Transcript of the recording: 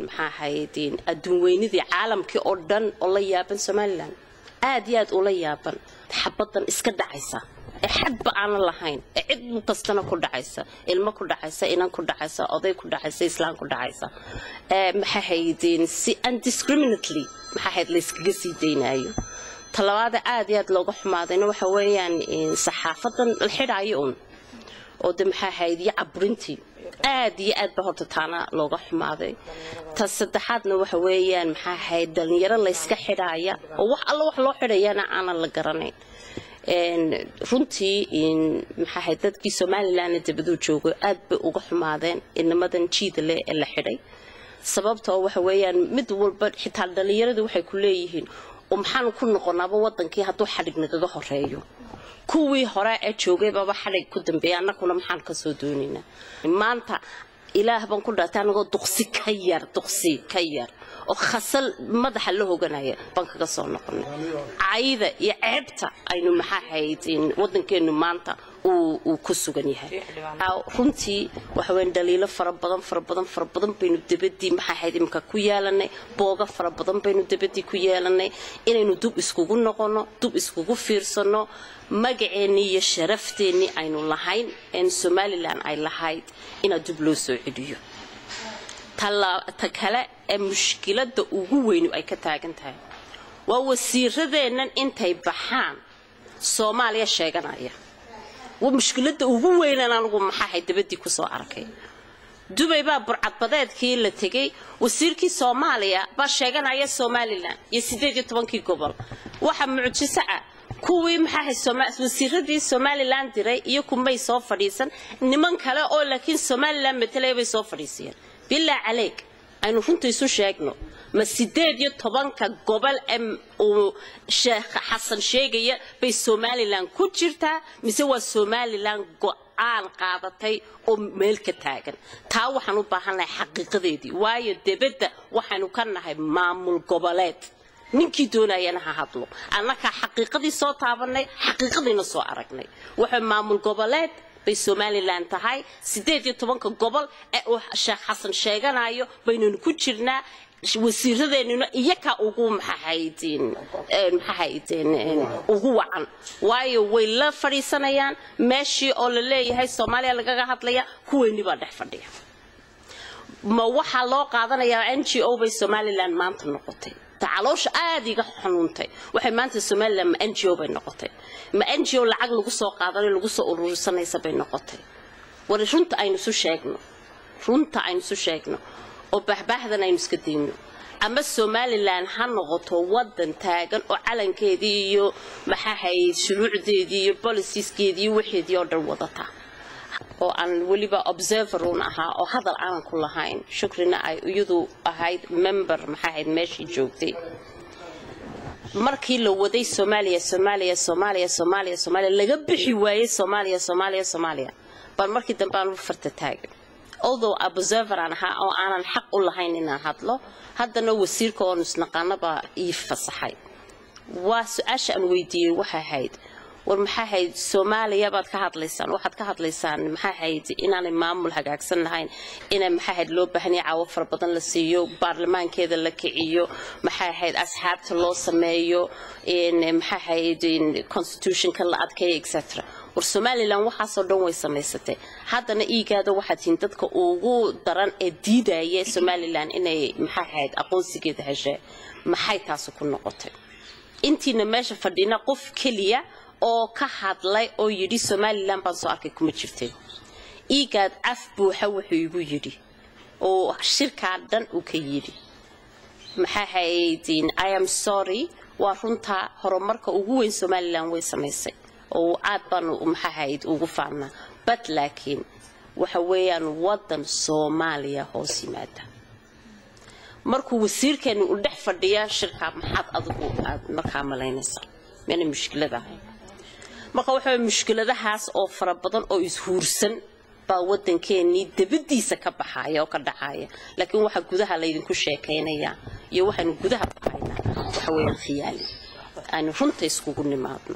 محاحيدين الدوينيدي عالم كي أردن الله يابن سوماليلاند آديات الله يابن حبطن إسكت عيسى حد بقى الله هين عد مقصنا كل عيسى الماء كل عيسى إنان كل عيسى أضي كل عيسى إسلام كل عيسى محاحيدين سي undiscriminately محاحيد ليس قصي دينايو طلبات آديات لو حمادين وحويان صحافة الحرايون ودم حاحيدي عبرنتي آدي بهرت تانا لو حمادي تصدحاتنا وحويان محاحيد دلنيرا ليس كحرايا ووح الله وح لو حرايانا أنا اللي قرنين runtii maxaa ahayd dadkii Soomaaliland dibadda joogo aad bay uga xumaadeen inamadan jiidle ee la xidhay sababtoo waxa weeyaan mid walba xitaa dhalinyaradu waxay ku leeyihiin oo maxaan ku noqonaaba wadankii hadduu xadhig naga horeeyo kuwii hore ee joogay baba xadhig ku dambeeyay annaguna maxaan ka soo doonaynaa maanta ilaah baan ku dhaatay anagoo duqsi ka yar oo khasal madaxa la hoganaya baan kaga soo noqonay caayida iyo ceebta aynu maxaa haydin wadankeenu maanta uu ku sugan yahay runtii waxa weyn dhaliilo fara badan baynu dibadii maxaa hayd imka ku yeelanay booga fara badan baynu dibadii ku yeelanay inaynu dub iskugu noqono dub iskugu fiirsano magaceeni iyo sharafteeni aynu lahayn in Somaliland ay lahayd ina dub loo soo celiyo ta kale ee mushkilada ugu weyn ay ka taagan tahay waa wasiiradeenan intay baxaan Soomaaliya sheeganaya waa mushkilada ugu weyn anagu maxaa hay dibadii ku soo arkay Dubai baa burcad badeedkii la tagay wasiirkii Soomaaliya baa sheeganaya Somaliland iyo 18 gobol waxa mucjiso ah kuwii maxaa wasiiradii Somaliland diray iyo kumay soo fadhiisan niman kale oo laakiin Somaliland metelay bay soo fadhiisiyeen bilaa عليك aynu runtii isu sheegno ma 18 gobol oo Sheekh Xasan sheegaya bay Somaliland ku jirtaa mise waa Somaliland go'aan qaadatay oo meel ka taagan taa waxaan u baahanahay xaqiiqadeedii waayo dibadda waxaanu ka nahay maamul goboleed ninkii doonayana ha hadlo annaka xaqiiqadii soo taabanay xaqiiqadiina soo aragnay waxa maamul goboleed bay Somaliland tahay 18 gobol ee Sheekh Xasan sheeganayo baynanu ku jirnaa wasiiradeenuna iyaka ugu maxahaydin ugu wacan waayo way la fariisanayaan meeshii oo la leeyahay Soomaaliya laga hadlaya kuweeni baa dhex fadhiya ma waxa loo qaadanayaa NGO bay Somaliland maanta noqotay تعالوش عادي قحنونتي وحي ما أنت سومالي لما NGO بين نقطة ما NGO العقل لقصة قادرين لقصة أورسنا يسبين نقطة ورشنت أين سو شاكنا وبحبحذنا يمسكدينه أما السومالي لان هنغطه ودن تاجن وعلن كذي محاحي شروع دي بوليسيس كذي وحيد يقدر وضعها وأن وليبا observerون أها وهذا العالم كله هين شكرنا يذو هاي member محايد ماشي جوكتي مركي لو ودي سوماليا لقب حواي سوماليا بالمركي دنبان فرت تاج although observer عنها أو أنا الحق الله هين إن هذا هذا نو وسير كونس نقانا بيفصحي وسأشأن ويدي وحايد والمحاهيد Soomaaliya baad ka hadlaysaan waxaad ka hadlaysaan maxaahayid inaan maamul hagaagsan lahayn in maxaahid loo baahan yahay caawa far badan la siiyo baarlamaankeeda la kiciyo maxaahid asxaabta loo sameeyo in maxaahid constitution-ka la adkeeyo etc war Somaliland waxa soo dhan way samaysatay haddana iigaada waxaad tiin dadka ugu daran ee diidaya Somaliland inay maxaahid aqoonsigeeda heshay maxay taas ku noqotay intiina meesha fadhina qof kaliya oo ka hadlay oo yiri Somaliland baan soo arkay kuma jirtay iigaad af buuxa wuxuu igu yiri oo shirkaadan uu ka yiri maxaa haydin I am sorry waa runta horumarka ugu weyn Somaliland way samaysay oo aad baan maxaa hayd ugu faanaa but laakiin waxa weeyaan wadan Soomaaliya hoos yimaada markuu wasiirkeenu u dhex fadhiya shirka maxaad adigu aad markaa malaynaysaa meena mushkilada marka waxa mushkiladahaas oo fara badan oo ishuursan baa wadankeeni dibadiisa ka baxaya oo ka dhacaya laakiin waxa gudaha la idinku sheekeynaya iyo waxaan gudaha baxayna waxa weeyaan khiyaali aan runta iskugu nimaadno